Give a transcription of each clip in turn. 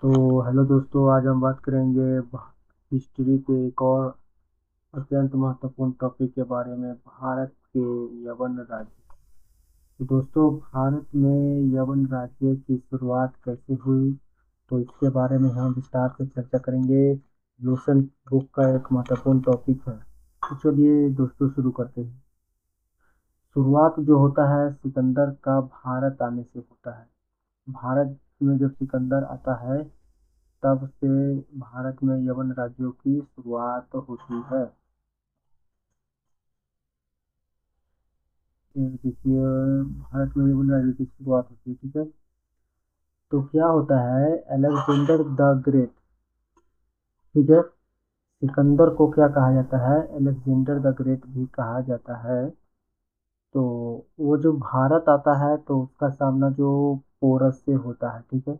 तो हेलो दोस्तों, आज हम बात करेंगे हिस्ट्री के एक और अत्यंत महत्वपूर्ण टॉपिक के बारे में, भारत के यवन राज्य। तो दोस्तों, भारत में यवन राज्य की शुरुआत कैसे हुई, तो इसके बारे में हम विस्तार से चर्चा करेंगे। लोशन बुक का एक महत्वपूर्ण टॉपिक है। तो चलिए दोस्तों, शुरू करते हैं। शुरुआत जो होता है सिकंदर का भारत आने से होता है। भारत में जब सिकंदर आता है तब से भारत में यवन राज्यों की शुरुआत होती है। ये देखिए, भारत में यवन राज्य की शुरुआत होती है, ठीक है। तो क्या होता है, अलेक्जेंडर द ग्रेट, ठीक है। सिकंदर को क्या कहा जाता है, अलेक्जेंडर द ग्रेट भी कहा जाता है। तो वो जो भारत आता है तो उसका सामना जो पोरस से होता है, ठीक है।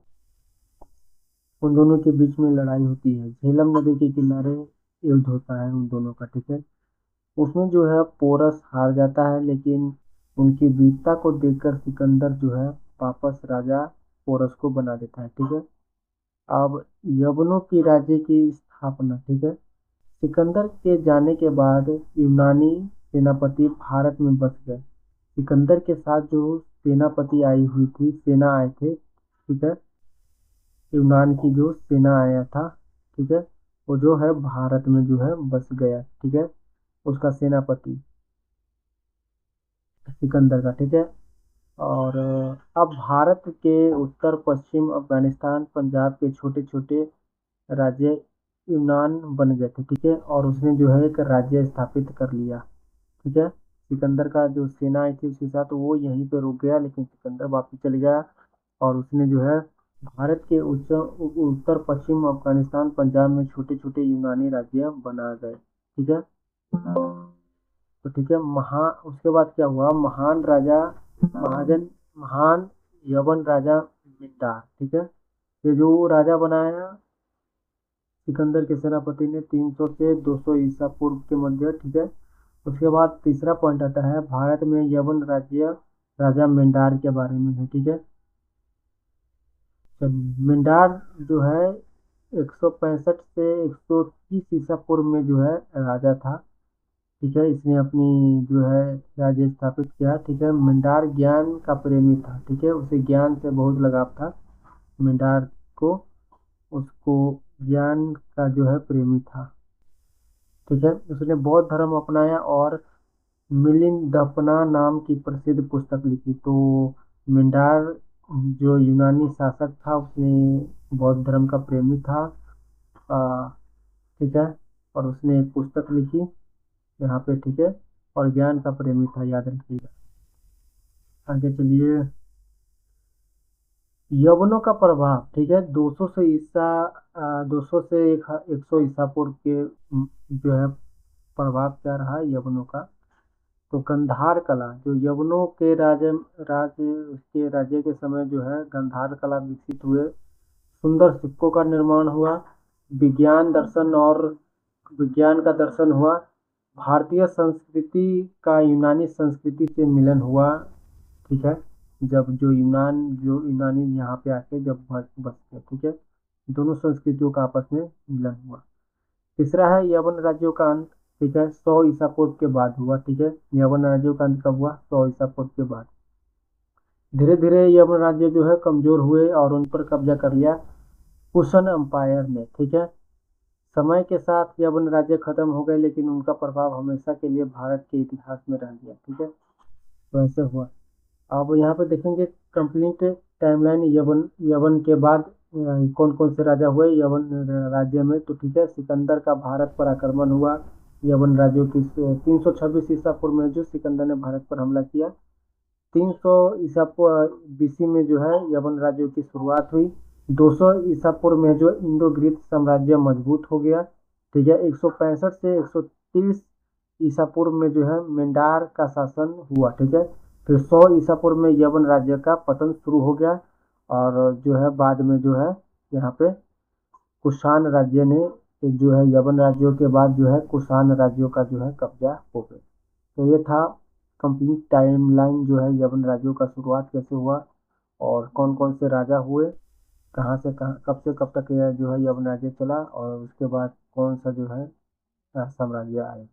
उन दोनों के बीच में लड़ाई होती है, झेलम नदी के किनारे युद्ध होता है उन दोनों का, ठीक है। उसमें जो है पोरस हार जाता है, लेकिन उनकी वीरता को देखकर सिकंदर जो है वापस राजा पोरस को बना देता है, ठीक है। अब यवनों की राज्य की स्थापना, ठीक है। सिकंदर के जाने के बाद यूनानी सेनापति भारत में बस गए। सिकंदर के साथ जो सेनापति आई हुई थी, सेना आए थे, ठीक है। यूनान की जो सेना आया था, ठीक है, वो जो है भारत में जो है बस गया, ठीक है। उसका सेनापति सिकंदर का, ठीक है। और अब भारत के उत्तर पश्चिम अफगानिस्तान पंजाब के छोटे छोटे राज्य यूनान बन गए थे, ठीक है। और उसने जो है एक राज्य स्थापित कर लिया, ठीक है। सिकंदर का जो सेना आई थी उसके साथ वो यहीं पे रुक गया, लेकिन सिकंदर वापस चले गया और उसने जो है भारत के उत्तर पश्चिम अफगानिस्तान पंजाब में छोटे छोटे यूनानी राज्य बना गए, ठीक है। तो ठीक है, उसके बाद क्या हुआ, महान राजा महाजन महान यवन राजा मिंदार, ठीक है। ये जो राजा बनाया सिकंदर के सेनापति ने 300 से 200 ईसा पूर्व के मध्य, ठीक है। उसके बाद तीसरा पॉइंट आता है, भारत में यवन राज्य राजा मिंडार के बारे में है, ठीक है। चलिए, मिंडार जो है 165 से 130 ईसा पूर्व में जो है राजा था, ठीक है। इसने अपनी जो है राज्य स्थापित किया, ठीक है। मिंडार ज्ञान का प्रेमी था, ठीक है। उसे ज्ञान से बहुत लगाव था मिंडार को, उसको ज्ञान का जो है प्रेमी था, ठीक है। उसने बौद्ध धर्म अपनाया और मिलिंद दपना नाम की प्रसिद्ध पुस्तक लिखी। तो मिंडार जो यूनानी शासक था उसने बौद्ध धर्म का प्रेमी था, आ, ठीक है। और उसने एक पुस्तक लिखी यहाँ पे, ठीक है। और ज्ञान का प्रेमी था, याद रखिएगा। आगे चलिए, यवनों का प्रभाव, ठीक है। 200 से 100 ईसा पूर्व के जो है प्रभाव क्या रहा यवनों का। तो गंधार कला, जो यवनों के राज्य के समय जो है गंधार कला विकसित हुए, सुंदर सिक्कों का निर्माण हुआ, विज्ञान दर्शन और विज्ञान का दर्शन हुआ, भारतीय संस्कृति का यूनानी संस्कृति से मिलन हुआ, ठीक है। जब जो यूनानी यहाँ पे आके जब बस बस गए, ठीक है। दोनों संस्कृतियों का आपस में मिलन हुआ। तीसरा है यवन राज्यों का अंत, ठीक है। 100 ईसा पूर्व के बाद हुआ, ठीक है। यवन राज्यों का अंत कब हुआ, 100 ईसा पूर्व के बाद। धीरे धीरे यवन राज्य जो है कमजोर हुए और उन पर कब्जा कर लिया कुशन एम्पायर ने, ठीक है। समय के साथ यवन राज्य खत्म हो गए, लेकिन उनका प्रभाव हमेशा के लिए भारत के इतिहास में रह गया, ठीक है। तो ऐसे हुआ। अब यहाँ पे देखेंगे कंप्लीट टाइमलाइन यवन यवन के बाद कौन कौन से राजा हुए यवन राज्य में। तो ठीक है, सिकंदर का भारत पर आक्रमण हुआ। यवन राज्यों की 326 ईसा पूर्व में जो सिकंदर ने भारत पर हमला किया। 300 ईसा बीसी में जो है यवन राज्यों की शुरुआत हुई। 200 ईसा पूर्व में जो इंडो ग्रीक साम्राज्य मजबूत हो गया, ठीक है। 165 से 130 ईसा पूर्व में जो है मेंडार का शासन हुआ, ठीक है। फिर 100 ईसा पूर्व में यवन राज्य का पतन शुरू हो गया और जो है बाद में जो है यहाँ पे कुषाण राज्य ने जो है यवन राज्यों के बाद जो है कुषाण राज्यों का जो है कब्जा हो गया। तो ये था कंप्लीट टाइमलाइन जो है यवन राज्यों का शुरुआत कैसे हुआ और कौन कौन से राजा हुए। कहाँ से कहाँ, कब से कब तक जो है यवन राज्य चला, और उसके बाद कौन सा जो है साम्राज्य आए।